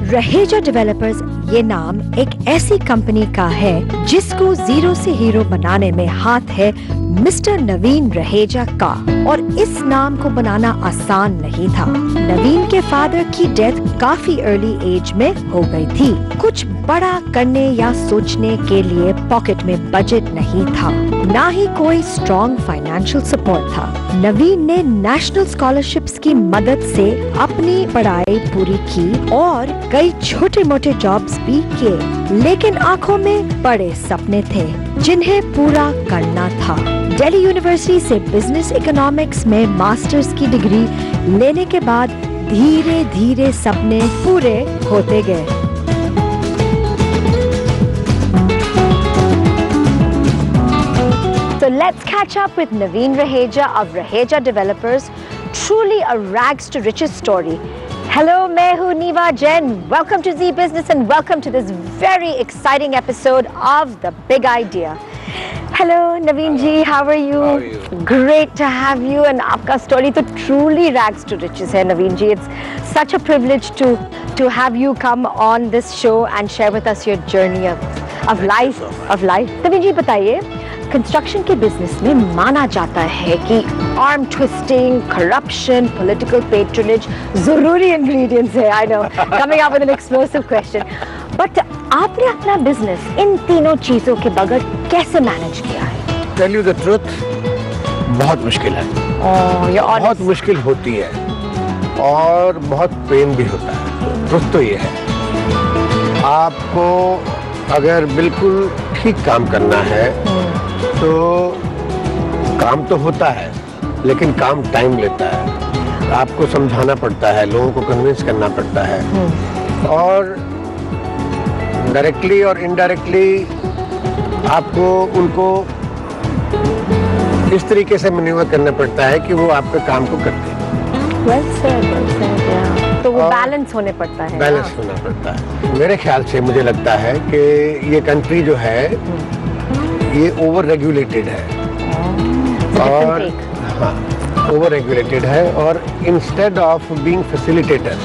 Raheja developers ये नाम एक ऐसी कंपनी का है जिसको जीरो से हीरो बनाने में हाथ है मिस्टर नवीन रहेजा का, और इस नाम को बनाना आसान नहीं था। नवीन के फादर की डेथ काफी अर्ली एज में हो गई थी। कुछ बड़ा करने या सोचने के लिए पॉकेट में बजट नहीं था, ना ही कोई स्ट्रॉन्ग फाइनेंशियल सपोर्ट था। नवीन ने नेशनल स्कॉलरशिप्स की मदद से अपनी पढ़ाई पूरी की और कई छोटे मोटे जॉब्स भी किए, लेकिन आंखों में बड़े सपने थे जिन्हें पूरा करना था। दिल्ली यूनिवर्सिटी से बिजनेस इकोनॉमिक्स में मास्टर्स की डिग्री लेने के बाद धीरे धीरे सपने पूरे होते गए। So let's catch up with Naveen Raheja of Raheja Developers. Truly a rags to riches story. Hello, मैं हूँ नीवा Jain. Welcome to Z Business and welcome to this very exciting episode of The Big Idea. Hello, Naveen ji, how are you? How are you? Great to have you. And आपका story तो truly rags to riches है, Naveen ji. It's such a privilege to have you come on this show and share with us your journey of life. Naveen ji, बताइए, construction के business में माना जाता है कि arm twisting, corruption, political patronage जरूरी ingredients है। I know, coming up with an explosive question, but आपने अपना बिजनेस इन तीनों चीजों के बगैर कैसे मैनेज किया है? टेल यू द ट्रुथ, बहुत मुश्किल है। बहुत मुश्किल होती है और बहुत पेन भी होता है। ट्रुथ तो ये है, आपको अगर बिल्कुल ठीक काम करना है तो काम तो होता है, लेकिन काम टाइम लेता है। आपको समझाना पड़ता है, लोगों को कन्विंस करना पड़ता है, और डायरेक्टली और इनडायरेक्टली आपको उनको इस तरीके से मैन्यूवर करना पड़ता है कि वो आपके काम को करते हैं। well said, तो वो बैलेंस होने पड़ता है। बैलेंस होना पड़ता है। मेरे ख्याल से मुझे लगता है कि ये कंट्री जो है ये ओवर रेगुलेटेड है, और हाँ, ओवर रेगुलेटेड है, और instead of being facilitator,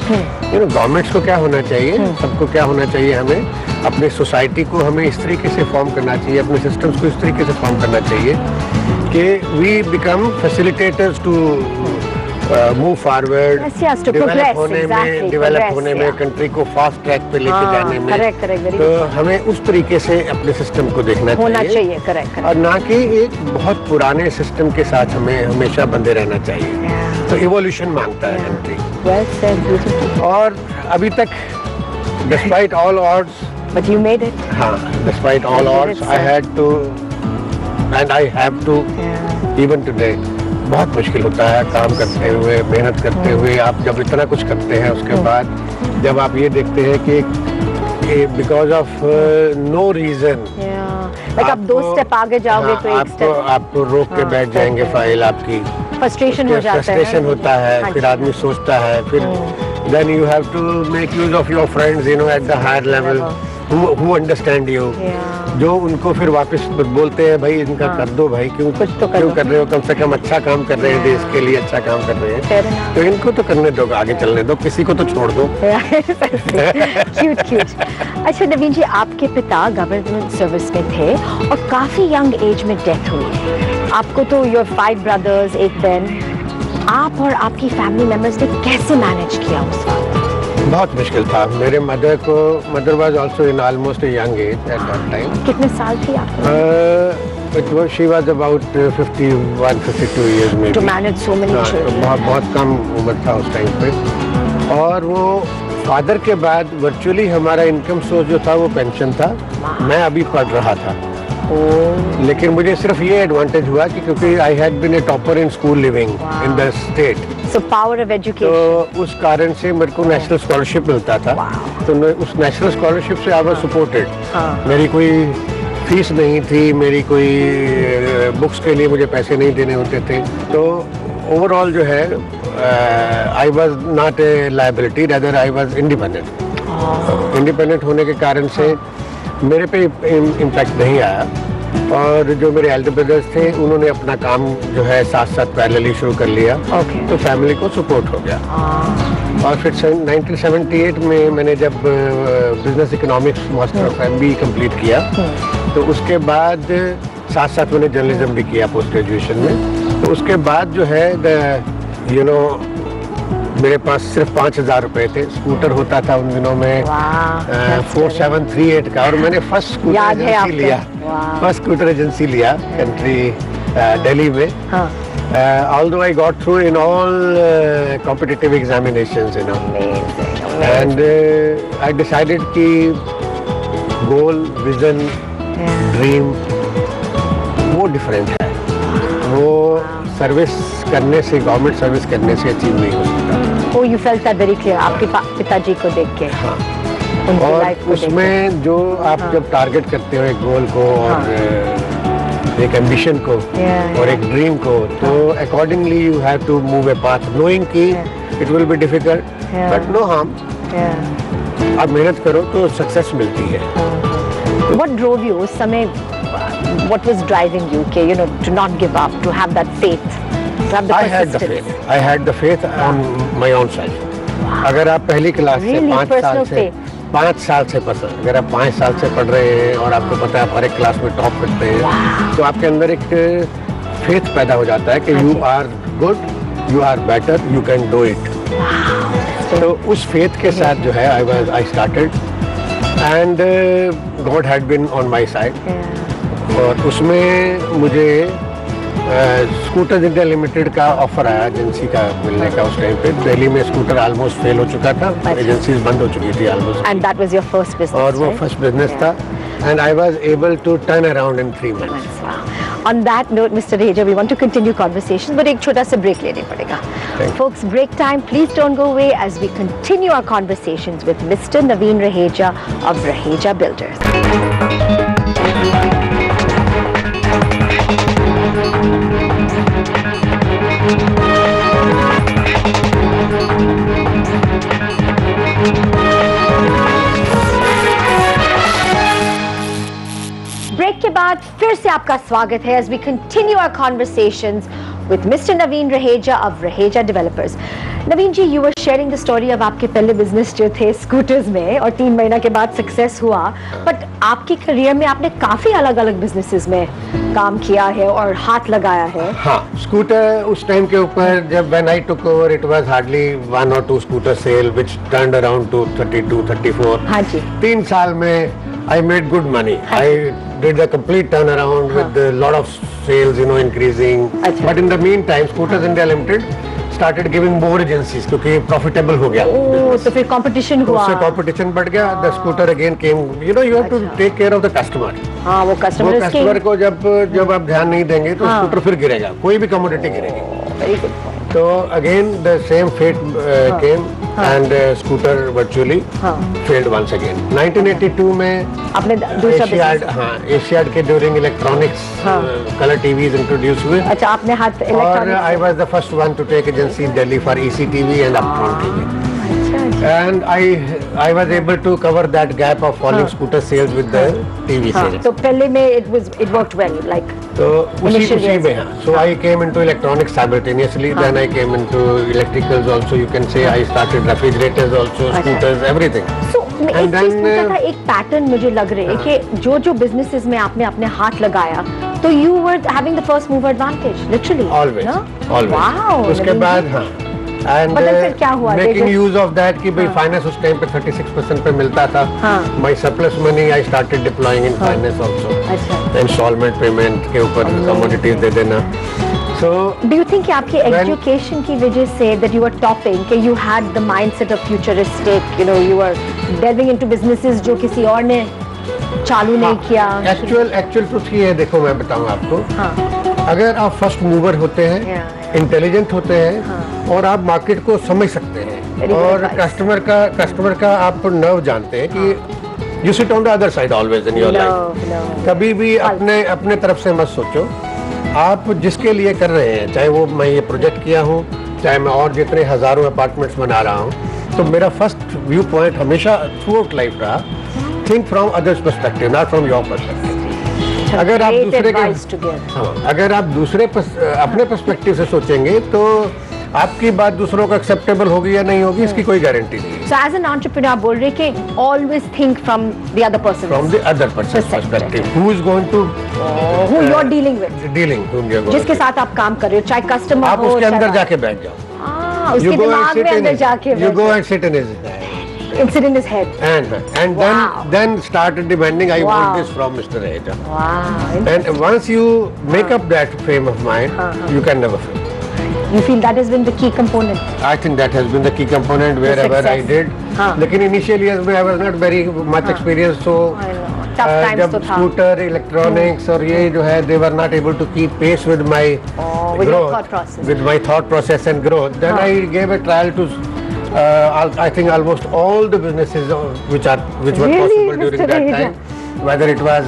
you know, governments को क्या होना चाहिए, सबको क्या होना चाहिए, हमें अपने सोसाइटी को हमें इस तरीके से फॉर्म करना चाहिए, अपने सिस्टम्स को इस तरीके से फॉर्म करना चाहिए कि we become facilitators to move forward, develop होने में, कंट्री को फास्ट ट्रैक पे लेके जाने में। तो हमें उस तरीके से अपने सिस्टम को देखना चाहिए, और ना कि एक बहुत पुराने सिस्टम के साथ हमें हमेशा बंधे रहना चाहिए। तो इवोल्यूशन मांगता है कंट्री, और अभी तक despite all odds, but you made it. हाँ, despite all odds I had to and I have to even today. बहुत मुश्किल होता है काम करते हुए, मेहनत करते हुए। आप जब इतना कुछ करते हैं, उसके बाद जब आप ये देखते हैं कि बिकॉज ऑफ नो रीजन, आप 2 स्टेप आगे जाओगे तो एक स्टेप आपको रोक के बैठ जाएंगे फाइल, आपकी फ्रस्ट्रेशन हो जाता है, फ्रस्ट्रेशन होता है, फिर आदमी सोचता है, फिर then you have to make use of your friends, you know, at the higher level who understand you, जो उनको फिर वापस बोलते हैं, भाई इनका कर दो भाई, क्यों कर रहे हो, कम से कम अच्छा काम कर रहे हैं, देश के लिए अच्छा काम कर रहे हैं, तो इनको तो करने दो, आगे चलने दो, किसी को तो छोड़ दो। क्यूट। अच्छा नवीन जी, आपके पिता गवर्नमेंट सर्विस में थे और काफी यंग एज में डेथ हुई। आपको तो योर 5 ब्रदर्स, एक बहन, आप और आपकी फैमिली मेंबर्स ने कैसे मैनेज किया उस वक्त? बहुत मुश्किल था। मेरे mother was also in almost a young age at that time. कितने साल थी आप? शी वाज अबाउट 51-52 इयर्स में। To manage so many children. बहुत कम उम्र था उस टाइम पे, और वो फादर के बाद वर्चुअली हमारा इनकम सोर्स जो था वो पेंशन था। मैं अभी पढ़ रहा था, लेकिन मुझे सिर्फ ये एडवांटेज हुआ कि क्योंकि I had been a topper in school living in the state, so power of education, तो उस कारण से मेरे को नेशनल स्कॉलरशिप मिलता था। तो उस नेशनल स्कॉलरशिप से आई वाज सपोर्टेड। मेरी कोई फीस नहीं थी, मेरी कोई बुक्स के लिए मुझे पैसे नहीं देने होते थे। तो ओवरऑल जो है I was not a liability, rather I was independent. Independent होने के कारण से मेरे पे इम्पैक्ट नहीं आया, और जो मेरे एल्डर ब्रदर्स थे उन्होंने अपना काम जो है साथ साथ पैरेलली शुरू कर लिया। तो फैमिली को सपोर्ट हो गया। और फिर 1978 में मैंने जब business economics master of MBE complete किया, तो उसके बाद साथ साथ मैंने जर्नलिज्म भी किया पोस्ट ग्रेजुएशन में। तो उसके बाद जो है मेरे पास सिर्फ 5,000 रुपए थे। स्कूटर होता था उन दिनों में 4738 का, और मैंने फर्स्ट स्कूटर एजेंसी लिया, फर्स्ट स्कूटर एजेंसी लिया कंट्री दिल्ली में। Although I got through in all competitive examinations, and I decided कि goal, vision, dream वो डिफरेंट है, वो सर्विस करने से, गवर्नमेंट सर्विस करने से अचीव नहीं हो सकता। Oh, you felt that very clear आपके पिताजी को देख के। हाँ, और उसमें जो आप जब टारगेट करते हो एक गोल को और एक एम्बिशन को और एक ड्रीम को, तो accordingly you have to move a path, knowing कि it will be difficult but no harm. आप मेहनत करो तो सक्सेस मिलती है। What drove you उस समय? What was driving you? To not give up, to have that faith, to have the persistence. I had the faith on my own side. अगर आप पहली क्लास से 5 साल से अगर आप 5 साल से पढ़ रहे हैं और आपको पता है आप हर एक क्लास में टॉप करते हैं, तो आपके अंदर एक फेथ पैदा हो जाता है कि you are good, you are better, you can do it. तो उस फेथ के साथ जो है I started and God had been on my side. और उसमें मुझे स्कूटर इंडिया लिमिटेड का ऑफर आया एजेंसी का मिलने का। उस टाइम पे दिल्ली में स्कूटर ऑलमोस्ट फेल हो चुका था, एजेंसीज बंद हो चुकी थी almost. And that was your first business? और वो फर्स्ट बिजनेस था, and I was able to turn around in 3 months। On that note, Mr. Raheja, we want to continue conversations, but एक छोटा सा break लेने पड़ेगा। Folks, break time. Please don't go away as we continue our conversations with Mr. Naveen Raheja of Raheja Builders. Break के बाद फिर से आपका स्वागत है as we continue our conversations with Mr. Naveen Raheja of Raheja Developers. Naveen ji, you were sharing the story of आपके पहले business जो थे स्कूटर्स में, और 3 महीना के बाद सक्सेस हुआ, बट आपकी करियर में आपने काफी अलग अलग बिजनेसेस में काम किया है और हाथ लगाया है। हाँ, स्कूटर उस टाइम के ऊपर जब when I took over it was hardly 1 or 2 scooter sale which turned around to 32-34। हाँ जी। 3 साल में I made good money. I did a complete turnaround with a lot of sales, increasing. But in the meantime, Scooters India Limited started giving more agencies क्योंकि profitable हो गया। तो फिर competition हुआ। उससे competition बढ़ गया। The scooter again came. You have to take care of the customer. हाँ, वो customer को जब आप ध्यान नहीं देंगे तो स्कूटर फिर गिरेगा, कोई भी commodity गिरेगी। Very good point. तो again the same fate came and scooter virtually failed once again। 1982 में आपने दूसरा बिजनेस एशियाड के during electronics colour TVs introduce हुए। अच्छा, आपने हाथ और I was the first one to take agency in Delhi for ECTV and Uptron TV. And I was able to cover that gap of falling scooter sales with the TV sales. So पहले में it worked well, like. तो उसी में हाँ. So I came into electronics simultaneously. Then I came into electricals also. You can say I started refrigerators also, scooters, everything. So एक चीज पूछा था, एक पैटर्न मुझे लग रहा है कि जो बिजनेसेस में आपने अपने हाथ लगाया, तो you were having the first mover advantage, literally. Always. Always. Wow. उसके बाद हाँ. And making use of that कि भाई फाइनेंस उस टाइम पे 36% पे मिलता था। My surplus money I started deploying in finance also। Installment payment के ऊपर commodities दे देना। So do you think कि आपकी education की वजह से that you were topping, कि you had the mindset of futuristic, you were delving into businesses जो किसी और ने चालू नहीं किया? Actual truth ये है, देखो मैं बताऊँ आपको, अगर आप फर्स्ट मूवर होते हैं, इंटेलिजेंट होते हैं और आप मार्केट को समझ सकते हैं और कस्टमर का आप नर्व जानते हैं कि you sit on the other side always in your life. कभी भी अपने तरफ से मत सोचो, आप जिसके लिए कर रहे हैं, चाहे वो मैं ये प्रोजेक्ट किया हूँ, चाहे मैं और जितने हजारों अपार्टमेंट्स बना रहा हूँ, तो मेरा फर्स्ट व्यू पॉइंट हमेशा थ्रू आउट लाइफ रहा, think from others perspective, not from your perspective. अगर आप दूसरे अपने पर्सपेक्टिव से सोचेंगे तो आपकी बात दूसरों को एक्सेप्टेबल होगी या नहीं होगी इसकी कोई गारंटी नहीं है। So as an entrepreneur आप बोल रहे हैं कि always think from the other person. From the other person's perspective, who is going to who you are dealing with. whom you are going जिसके to. साथ आप काम कर रहे हो, चाहे कस्टमर आप हो, उसके अंदर चाहे जाके बैठ जाओ। उसके दिमाग में अंदर जाके You go and sit in his sit in his head. and Wow. then start demanding, I Wow. want this from Mr. Raheja. Wow. And once you make up that frame of mind, you can never fail. You feel that has been the key component. I think that has been the key component wherever I success. did. लेकिन initially as I was not very much experienced, so I know. Tough times जब तो था. scooter, electronics और ये जो है, they were not able to keep pace with my with your thought process. with my thought process and growth. Then I gave a trial to I think almost all the businesses which were Really, possible during Mr. that Raheja? time, whether it was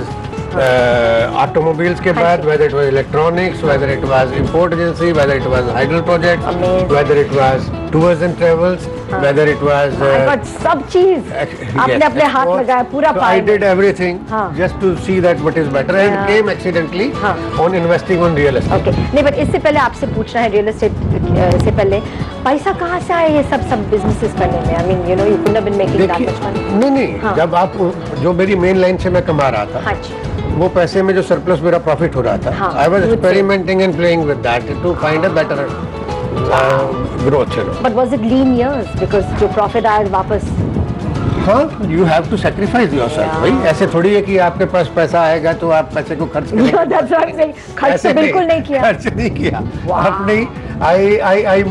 automobiles के बाद, whether it was electronics, whether it was import agency, whether it was idle project, Amazing. whether it was tours and travels, whether it was But सब चीज आपने अपने हाथ लगाया पूरा so I पाए did everything just to see that what is better and came accidentally on investing on real estate. Okay. नहीं but इससे पहले आपसे पूछना है रियल एस्टेट से पहले पैसा कहाँ से आया ये सब बिजनेसेस करने में? I mean you know you couldn't have been making that much money. नहीं जब आप जो मेरी मेन लाइन से मैं कमा रहा था हाँ जी. वो पैसे में जो सरप्लस मेरा प्रॉफिट हो रहा था I was experimenting and playing with that to find a better growth. But was it lean years because जो प्रॉफिट आया वापस? हाँ, you have to sacrifice yourself. भाई ऐसे थोड़ी है कि आपके पास पैसा आएगा तो आप पैसे को खर्च करेंगे। That's what I'm saying. खर्च तो बिल्कुल नहीं किया। खर्च नहीं किया। आपने I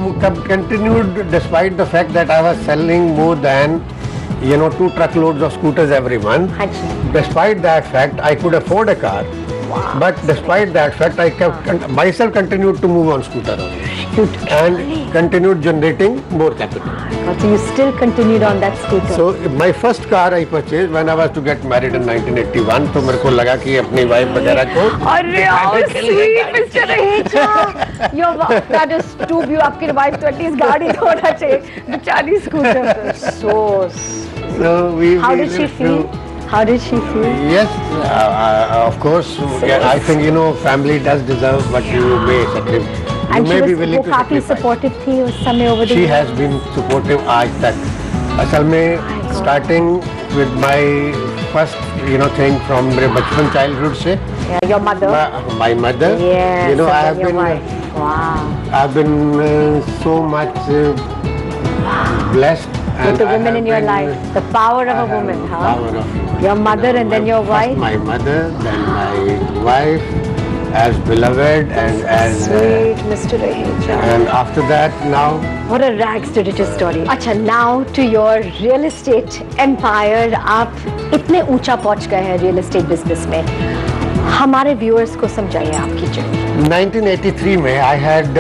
continued despite the fact that I was selling more than 2 truckloads of scooters every month. Despite that fact, I could afford a car. Wow. But despite that fact, I kept myself continued to move on scooter only and continued generating more capital. So you still continued on that scooter. So my first car I purchased when I was to get married in 1981. तो मेरे को लगा कि अपनी wife वगैरह को अरे sweet Mr. Raheja, your that is too beautiful. आपकी वाइफ तो एटलीस्ट गाड़ी तो होना चाहिए, बेचारी scooter. So how did she feel? How did she feel? Yes, of course. I think family does deserve what you may sacrifice. And she was काफी supportive थी उस समय over the years. She has been supportive आज तक। असल में starting with my first thing from मेरे बचपन childhood से। Yeah, your mother. My mother. Yes. I have been. Wow. I've been so much blessed. With the women in your life, the power of a woman, huh? Power of your mother and then your wife. My mother, then my wife, as beloved and as sweet Mr. Raheja. And after that, now. What a rags to riches story. अच्छा, now to your real estate empire. आप इतने ऊंचा पहुंच गए हैं real estate business में. हमारे viewers को समझाइए आपकी जर्नी। 1983 में I had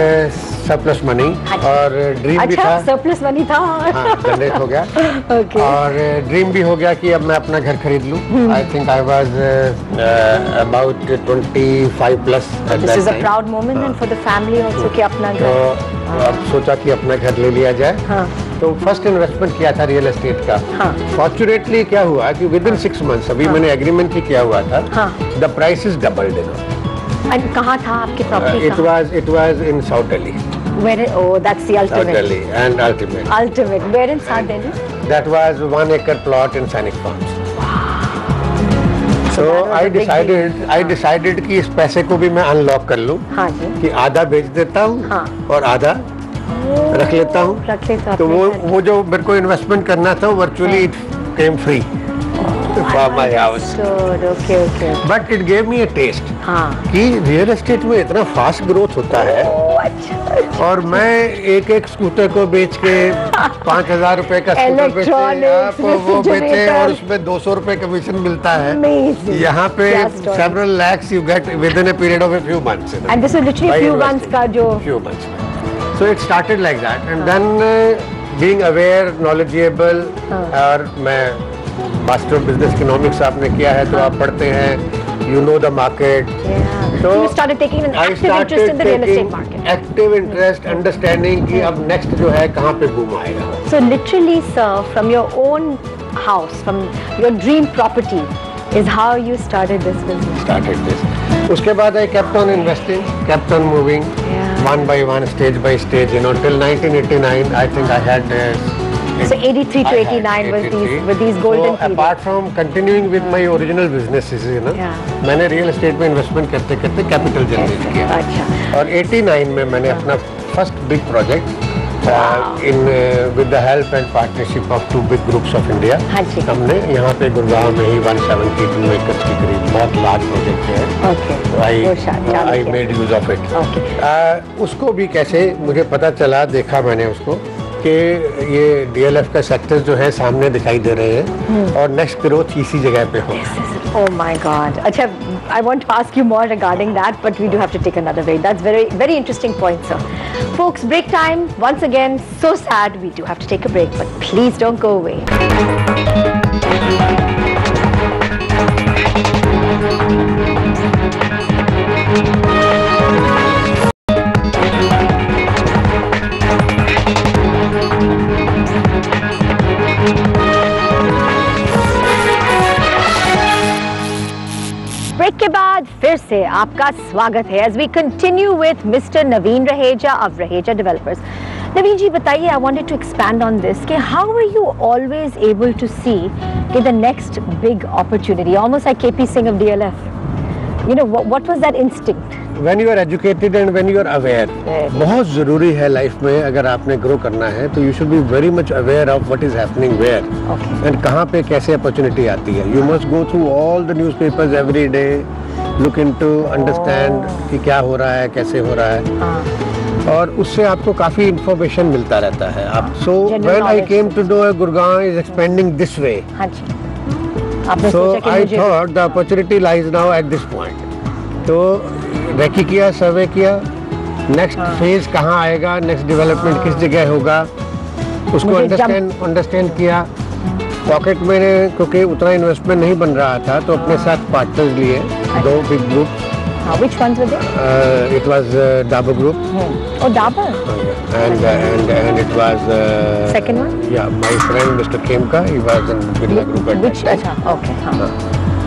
surplus money और ड्रीम भी था। surplus money था। हाँ, जनरेट हो गया। Okay. और ड्रीम भी हो गया कि अब मैं अपना घर खरीद लूँ। I think I was about 25 plus at that time. This is a proud moment and for the family also कि अपना घर। तो अब सोचा कि अपना घर ले लिया जाए। तो फर्स्ट इन्वेस्टमेंट किया था रियल एस्टेट का। फॉर्चुनेटली क्या हुआ कि विद इन 6 months अभी मैंने एग्रीमेंट ही किया हुआ था। द प्राइस इज डबल्ड इन। कहाँ था आपकी property? It was in South Delhi. Where? Oh, that's the ultimate. South Delhi and ultimate. Ultimate. Where in South Delhi? That was 1 acre plot in Sainik Farms. So I decided कि इस पैसे को भी मैं unlock कर लूं। हाँ जी। कि आधा बेच देता हूँ और आधा रख लेता हूँ। तो वो जो मेरे को इन्वेस्टमेंट करना था virtually it came free for my house. Okay. But it gave me a taste. कि रियल एस्टेट में इतना फास्ट ग्रोथ होता है। और मैं एक स्कूटर को बेच के 5,000 रुपए का स्कूटर बेचे, आप वो बेचे और उसमें 200 रुपए कमीशन मिलता है। यहाँ पे several lakhs you get within a period of a few months. And this is literally few months का जो। Few months. So it started like that, and then being aware, knowledgeable, और मैं मास्टर बिजनेस इकोनॉमिक्स आपने किया है तो आप पढ़ते हैं, you know the market. So you started taking an active interest in the real estate market. Active interest, understanding कि अब next जो है कहाँ पे boom आएगा. So literally, sir, from your own house, from your dream property, is how you started this business. Started this. उसके बाद I kept on investing, kept on moving. one by one, stage by stage, you know, till 1989, I think I had. So 83 to 89 was these golden periods. Apart from continuing with my original businesses, you know, मैंने real estate में investment करते करते capital generate किया. अच्छा. और 89 में मैंने अपना first big project with the help and partnership of two big groups of India. हमने यहाँ पे गुड़गांव में ही 172 acres के करीब बहुत large project है. So I made use of it. उसको भी कैसे मुझे पता चला, देखा मैंने उसको कि ये DLF का सेक्टर जो है सामने दिखाई दे रहे हैं और नेक्स्ट ग्रोथ इसी जगह पे हो. Oh my God. अच्छा, I want to ask you more regarding that, but we do have to take another break. That's very interesting point, sir. Folks, break time. Once again, so sad. We do have to take a break, but please don't go away. Break के बाद फिर से आपका स्वागत है as we continue with Mr. Naveen Raheja of Raheja Developers. Naveen ji, बताइए, I wanted to expand on this कि how were you always able to see कि the next big opportunity, almost like KP Singh of DLF, you know, what was that instinct? When you are educated and when you are aware, बहुत ज़रूरी है life में, अगर आपने grow करना है तो you should be very much aware of what is happening where and कहाँ पे कैसे अपॉर्चुनिटी आती है. You must go through all the newspapers every day, look into, understand कि क्या हो रहा है, कैसे हो रहा है, और उससे आपको काफ़ी इंफॉर्मेशन मिलता रहता है. आप so when I came to know Gurgaon is expanding this way, so I thought the opportunity lies now at this point. तो रेकी किया, सर्वे किया, नेक्स्ट फेज कहाँ आएगा, नेक्स्ट डेवलपमेंट किस जगह होगा, उसको अंडरस्टैंड किया. पॉकेट में क्योंकि उतना इन्वेस्टमेंट नहीं बन रहा था तो अपने साथ पार्टनर्स लिए, दो big group. Which ones were there? It was Dabur Group. Oh, Dabur. And it was second one. Yeah, my friend Mr. Khemka, he was in Birla Group at which that time. अच्छा, okay, हाँ.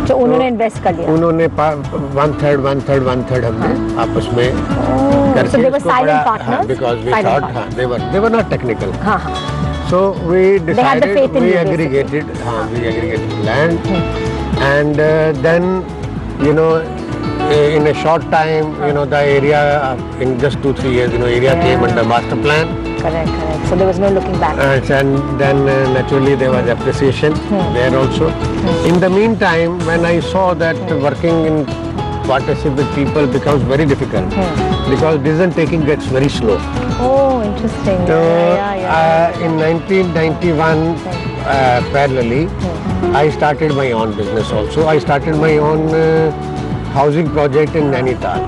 तो उन्होंने invest कर लिया. उन्होंने 1/3 हमने आपस में करके. So they were silent partners. Because we thought they were not technical. हाँ. So we decided, we you, aggregated land, and then you know, in a short time, you know, the area in just 2-3 years, you know, area came under master plan. Correct. So there was no looking back. And then naturally there was appreciation there also. In the meantime, when I saw that working in partnership with people becomes very difficult because decision taking gets very slow. Oh, interesting. So in 1991, parallelly, I started my own business also. I started my own housing project in Nainital.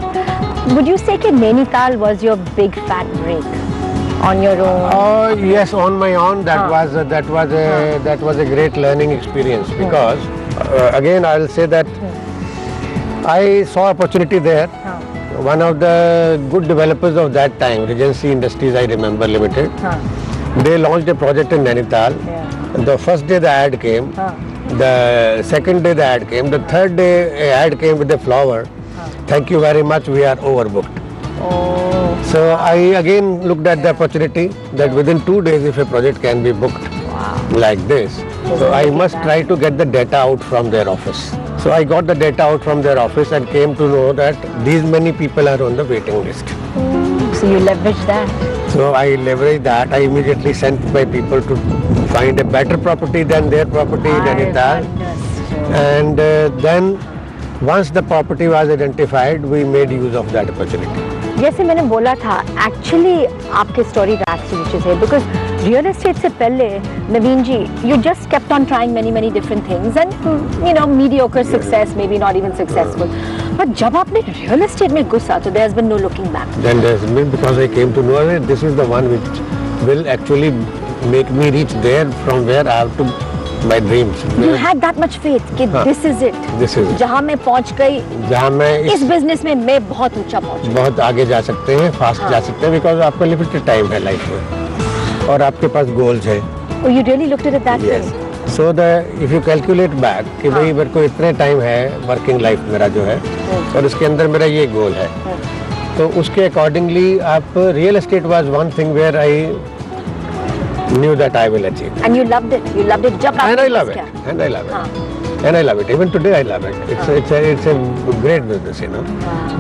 Would you say that Nainital was your big fat break on your own? Yes, on my own. That was a great learning experience because again I'll say that I saw opportunity there. One of the good developers of that time, Regency Industries, I remember Limited. They launched a project in Nainital. The first day the ad came. The second day the ad came. The third day ad came with the flower. Thank you very much, we are overbooked. So I again looked at the opportunity that within 2 days if a project can be booked like this, so I must try to get the data out from their office. So I got the data out from their office and came to know that these many people are on the waiting list. So you leveraged that? So I leveraged that. I immediately sent my people to find a better property than their property in Nainital. And then once the property was identified, we made use of that opportunity. जैसे मैंने बोला था, actually आपके story racks से नीचे थे because real estate से पहले नवीन जी, you just kept on trying many different things and you know mediocre success, maybe not even successful. But जब आपने real estate में घुसा, तो there has been no looking back. Then there's been, because I came to know that this is the one which will actually make me reach there from where I have to my dreams. You had that much faith कि this is it. This is it. जहाँ मैं पहुँच गई, जहाँ मैं इस business में मैं बहुत ऊंचा पहुँच गई. बहुत आगे जा सकते हैं, फास्ट जा सकते हैं, because आपका लिमिटेड टाइम है लाइफ में और आपके पास गोल्स है. Oh, you really looked at it that way? So if you calculate back कि भाई मेरे को इतने टाइम है वर्किंग लाइफ मेरा जो है और इसके अंदर मेरा ये गोल है तो उसके अकॉर्डिंगली आप real estate was one thing where I knew that I will achieve. And you loved it. You loved it. जब And I आपने love किया? it. And I love it. And I love it. Even today I love it. It's a great business, you know.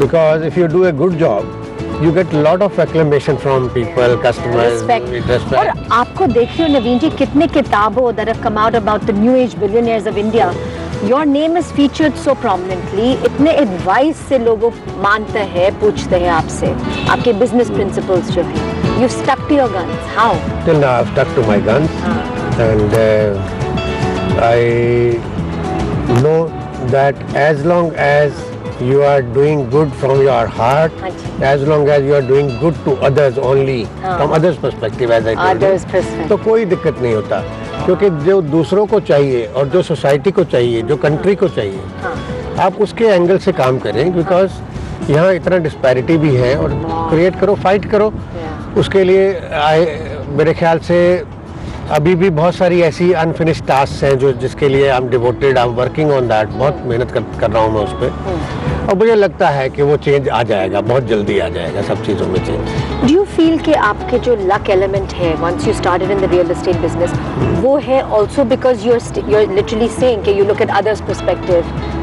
Because if you do a good job, you get a lot of acclamation from people, customers. Respect. और आपको देखिए नवीन जी कितने किताबों that have come out about the new age billionaires of India. Your name is featured so prominently. इतने advice से लोगों मानते हैं, पूछते हैं आपसे, आपके business principles जो हैं. You stuck to your guns. How? Till now I've stuck to my guns. And I know that as long as you are doing good from your heart, as long as you are doing good to others only, from others perspective as I told you, तो कोई दिक्कत नहीं होता. क्योंकि जो दूसरों को चाहिए और जो सोसाइटी को चाहिए, जो कंट्री को चाहिए, आप उसके एंगल से काम करें. बिकॉज यहाँ इतना डिस्पैरिटी भी है और क्रिएट करो, फाइट करो. उसके लिए मेरे ख्याल से अभी भी बहुत सारी ऐसी अनफिनिश्ड टास्क हैं जो जिसके लिए I am devoted, I am working on that. बहुत मेहनत कर रहा हूँ मैं उस पर. और मुझे लगता है कि वो चेंज आ जाएगा, बहुत जल्दी आ जाएगा सब चीज़ों में चेंज. डू यू फील कि आपके जो लक एलिमेंट है once you started in the real estate business, वो है also because you are literally saying कि you look at others perspective,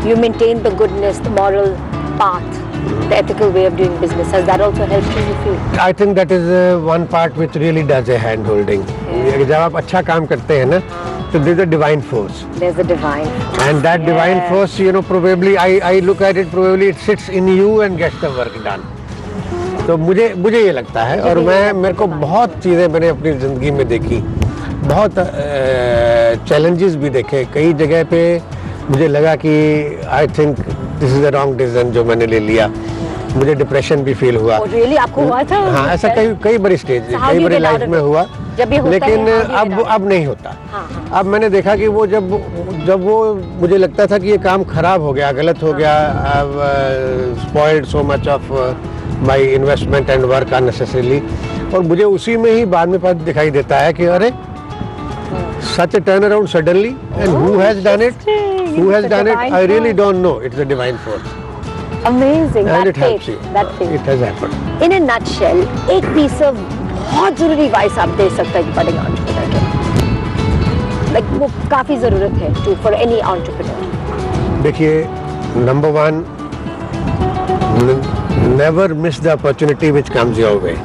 you maintain the goodness, the moral path, the ethical way of doing business? Has that also helped you feel? I think that is one part which really does a hand holding. जब आप अच्छा काम करते हैं ना, तो there's a divine force. There's a divine force. And that divine force, you know, probably I look at it, probably it sits in you and gets the work done. तो मुझे ये लगता है. और मेरे को बहुत चीज़ें मैंने अपनी ज़िंदगी में देखी, बहुत चैलेंजेस भी देखे. कई जगह पे मुझे लगा कि I think this is the wrong decision जो मैंने ले लिया. मुझे डिप्रेशन भी फील हुआ. really? आपको हुआ था? हाँ, ऐसा कई बड़ी स्टेज, कई बड़ी लाइफ में हुआ. लेकिन अब नहीं होता. अब मैंने देखा कि वो जब वो मुझे लगता था कि ये काम खराब हो गया, गलत हो गया, spoiled so much of my investment and work unnecessarily. और मुझे उसी में ही बाद में दिखाई देता है कि अरे such a turnaround suddenly, and who has done it? Who has done it? I really don't know. It's a divine force. Amazing. And that it helps you. That faith. It has happened. In a nutshell, एक piece of बहुत ज़रूरी advice आप दे सकते हैं budding entrepreneur को. Like वो काफी ज़रूरत है for any entrepreneur. देखिए, number one, never miss the opportunity which comes your way.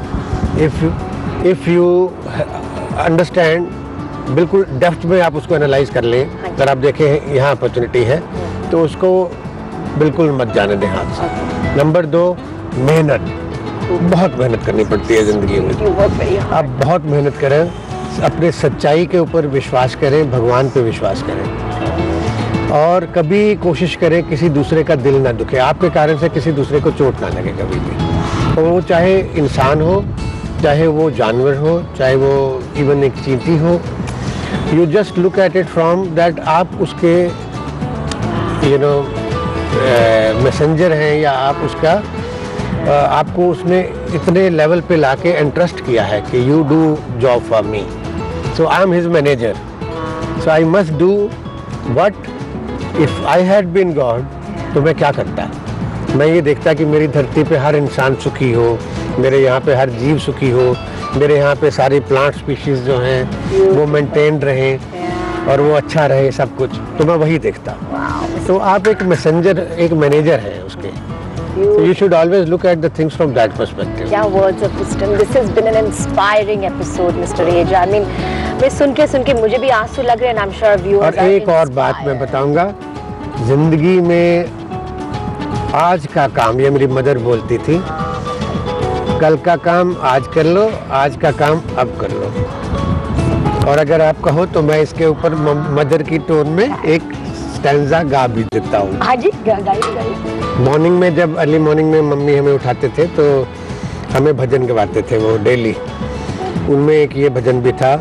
If you understand, बिल्कुल डेप्थ में आप उसको एनालाइज कर लें. अगर आप देखें यहाँ अपॉर्चुनिटी है तो उसको बिल्कुल मत जाने दें हाथ से. नंबर 2, मेहनत. बहुत मेहनत करनी पड़ती है ज़िंदगी में. आप बहुत मेहनत करें, अपने सच्चाई के ऊपर विश्वास करें, भगवान पे विश्वास करें. और कभी कोशिश करें किसी दूसरे का दिल ना दुखे. आपके कारण से किसी दूसरे को चोट ना लगे कभी भी. और वो चाहे इंसान हो, चाहे वो जानवर हो, चाहे वो इवन एक चींटी हो. You just look at it from that आप उसके मैसेंजर हैं, या आप उसका आपको उसने इतने लेवल पे लाके एंट्रस्ट किया है कि you do job for me, so I am his manager, so I must do what if I had been God. तो मैं क्या करता? मैं ये देखता कि मेरी धरती पे हर इंसान सुखी हो, मेरे यहाँ पे हर जीव सुखी हो, मेरे यहाँ पे सारी प्लांट स्पीशीज जो हैं वो मेंटेन रहें और वो अच्छा रहे सब कुछ. तो मैं वही देखता. तो आप एक मैसेंजर, एक मैनेजर हैं उसके. So you should always look at the things from that perspective. क्या words of wisdom. This has been an inspiring episode, Mr. Raheja. I mean, मैं सुन के मुझे भी आंसू लग रहे हैं. I'm sure viewers और एक और बात मैं बताऊंगा, जिंदगी में आज का काम, ये मेरी मदर बोलती थी, कल का काम आज कर लो, आज का काम अब कर लो. और अगर आप कहो तो मैं इसके ऊपर मदर की टोन में एक स्टैंजा गा भी देता हूँ. हाँ जी, गाइए. मॉर्निंग में जब अर्ली मॉर्निंग में मम्मी हमें उठाते थे तो हमें भजन गवाते थे वो डेली. उनमें एक ये भजन भी था,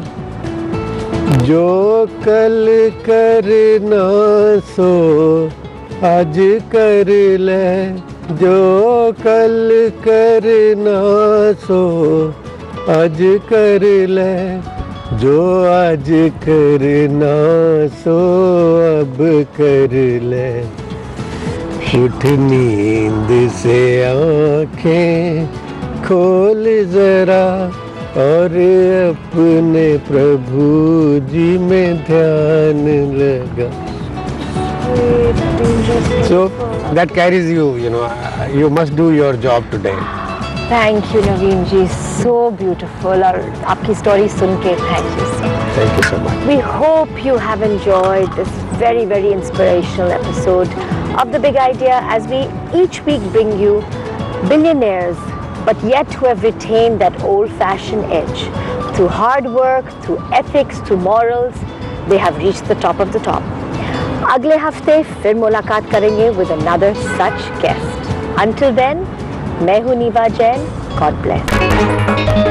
जो कल करना सो आज कर ले, जो कल करना सो आज कर ले, जो आज करना सो अब कर ले. उठ नींद से आंखें खोल जरा और अपने प्रभु जी में ध्यान लगा. So that carries you, you must do your job today. Thank you Naveen ji, so beautiful. और आपकी story सुन के thank you so much. Thank you so much. We hope you have enjoyed this very, very inspirational episode of The Big Idea, as we each week bring you billionaires, but yet who have retained that old-fashioned edge. Through hard work, through ethics, through morals, they have reached the top of the top. अगले हफ्ते फिर मुलाकात करेंगे with another such guest. Until then, मैं हूँ नीवा Jain. God bless.